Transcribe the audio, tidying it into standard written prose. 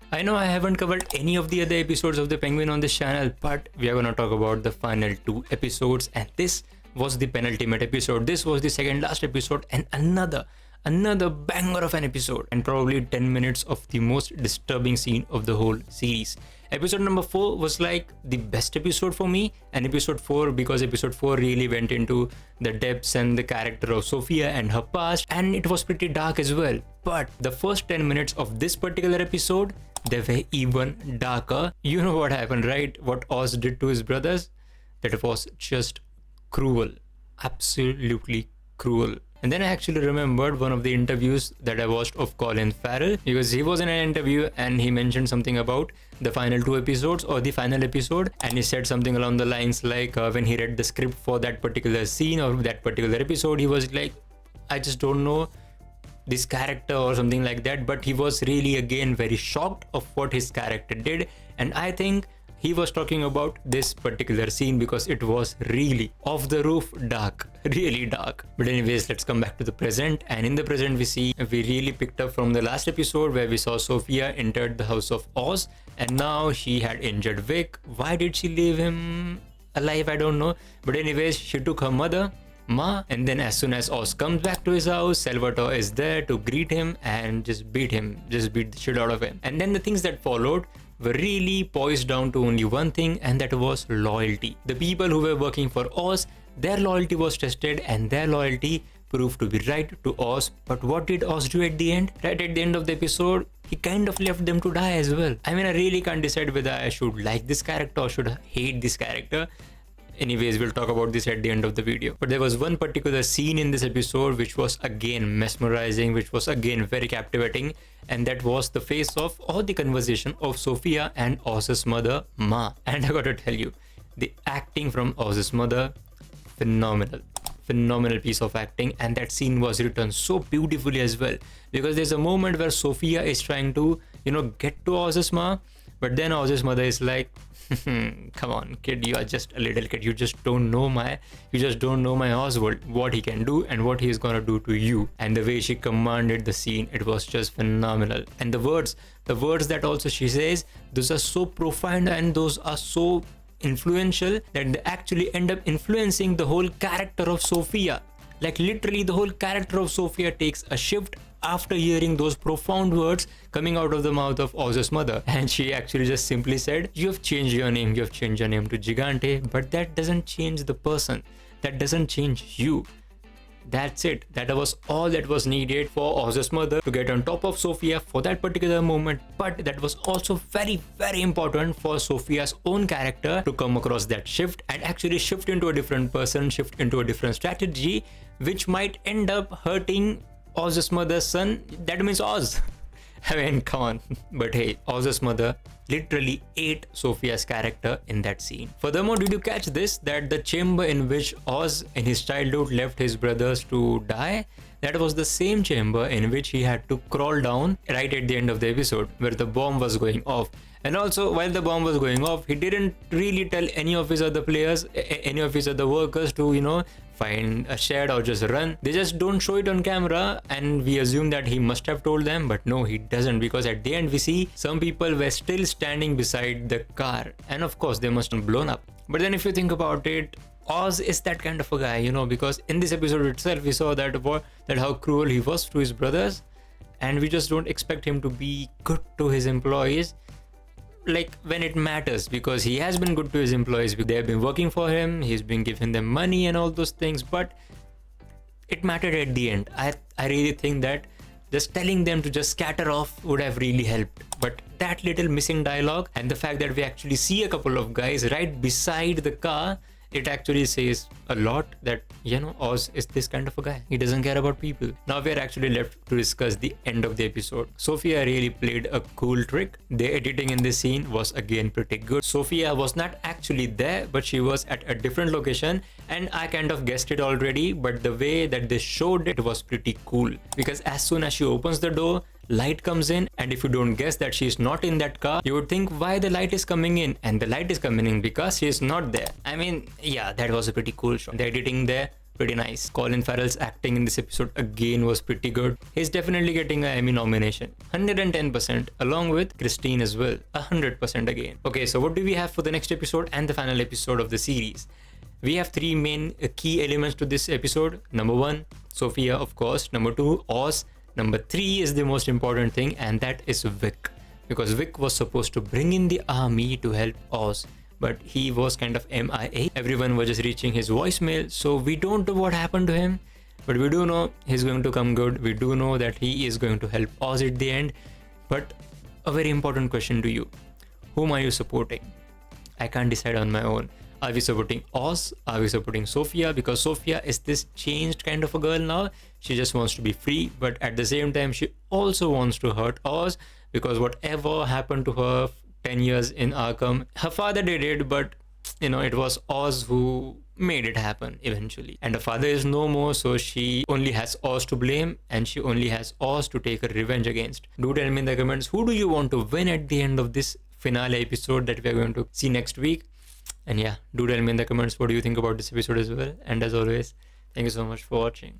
I know I haven't covered any of the other episodes of The Penguin on this channel, but we are gonna talk about the final 2 episodes, and this was the penultimate episode. This was the second last episode, and another banger of an episode, and probably 10 minutes of the most disturbing scene of the whole series. Episode number 4 was like the best episode for me, and episode 4 because episode 4 really went into the depths and the character of Sofia and her past, and it was pretty dark as well. But the first 10 minutes of this particular episode, they were even darker. You know what happened, right? What Oz did to his brothers? That was just cruel. Absolutely cruel. And then I actually remembered one of the interviews that I watched of Colin Farrell, because he was in an interview and he mentioned something about the final 2 episodes or the final episode, and he said something along the lines like when he read the script for that particular scene or that particular episode, he was like, I just don't know this character or something like that. But he was really again very shocked of what his character did, and I think he was talking about this particular scene because it was really off the roof dark, really dark. But anyways, let's come back to the present, and in the present we really picked up from the last episode where we saw Sofia entered the house of Oz, and now she had injured Vic. Why did she leave him alive? I don't know, but anyways, she took her mother Maa, and then as soon as Oz comes back to his house, Salvatore is there to greet him and just beat the shit out of him. And then the things that followed were really poised down to only one thing, and that was loyalty. The people who were working for Oz, their loyalty was tested, and their loyalty proved to be right to Oz. But what did Oz do at the end? Right at the end of the episode, he kind of left them to die as well. I mean, I really can't decide whether I should like this character or should hate this character. Anyways, we'll talk about this at the end of the video. But there was one particular scene in this episode which was again mesmerizing, which was again very captivating, and that was the face off or the conversation of Sofia and Oz's mother Maa. And I gotta tell you, the acting from Oz's mother, phenomenal piece of acting. And that scene was written so beautifully as well, because there's a moment where Sofia is trying to, get to Oz's Maa, but then Oz's mother is like, come on kid, you are just a little kid, you just don't know my Oswald, what he can do and what he is gonna do to you. And the way she commanded the scene, it was just phenomenal. And the words that also she says, those are so profound and those are so influential that they actually end up influencing the whole character of Sofia. Like literally the whole character of Sofia takes a shift after hearing those profound words coming out of the mouth of Oz's mother. And she actually just simply said, you have changed your name to Gigante, but that doesn't change the person, that doesn't change you. That's it. That was all that was needed for Oz's mother to get on top of Sofia for that particular moment. But that was also very, very important for Sofia's own character to come across that shift and actually shift into a different person, shift into a different strategy, which might end up hurting Oz's mother's son. That means Oz. I mean, come on. But hey, Oz's mother literally ate Sofia's character in that scene. Furthermore, did you catch this? That the chamber in which Oz in his childhood left his brothers to die, that was the same chamber in which he had to crawl down right at the end of the episode where the bomb was going off. And also, while the bomb was going off, he didn't really tell any of his other players, any of his other workers to, find a shed or just run. They just don't show it on camera, and we assume that he must have told them, but no, he doesn't, because at the end we see some people were still standing beside the car, and of course they must have blown up. But then if you think about it, Oz is that kind of a guy, because in this episode itself we saw that how cruel he was to his brothers, and we just don't expect him to be good to his employees like when it matters, because he has been good to his employees. They have been working for him, he's been giving them money and all those things, but it mattered at the end. I really think that just telling them to just scatter off would have really helped. But that little missing dialogue and the fact that we actually see a couple of guys right beside the car, it actually says a lot that, Oz is this kind of a guy. He doesn't care about people. Now we are actually left to discuss the end of the episode. Sofia really played a cool trick. The editing in this scene was again pretty good. Sofia was not actually there, but she was at a different location, and I kind of guessed it already, but the way that they showed it was pretty cool, because as soon as she opens the door, light comes in, and if you don't guess that she's not in that car, you would think why the light is coming in, and the light is coming in because she is not there. I mean, yeah, that was a pretty cool shot. The editing there pretty nice. Colin Farrell's acting in this episode again was pretty good. He's definitely getting an Emmy nomination, 110%, along with Christine as well, 100% again. Okay, so what do we have for the next episode and the final episode of the series? We have three main key elements to this episode. Number one, Sofia, of course. Number two, Oz. Number three is the most important thing, and that is Vic. Because Vic was supposed to bring in the army to help Oz, but he was kind of MIA. Everyone was just reaching his voicemail, so we don't know what happened to him. But we do know he's going to come good. We do know that he is going to help Oz at the end. But a very important question to you. Whom are you supporting? I can't decide on my own. Are we supporting Oz? Are we supporting Sofia? Because Sofia is this changed kind of a girl now. She just wants to be free, but at the same time, she also wants to hurt Oz, because whatever happened to her 10 years in Arkham, her father did it, but it was Oz who made it happen eventually. And her father is no more, so she only has Oz to blame, and she only has Oz to take her revenge against. Do tell me in the comments, who do you want to win at the end of this finale episode that we are going to see next week? And yeah, do tell me in the comments what do you think about this episode as well. And as always, thank you so much for watching.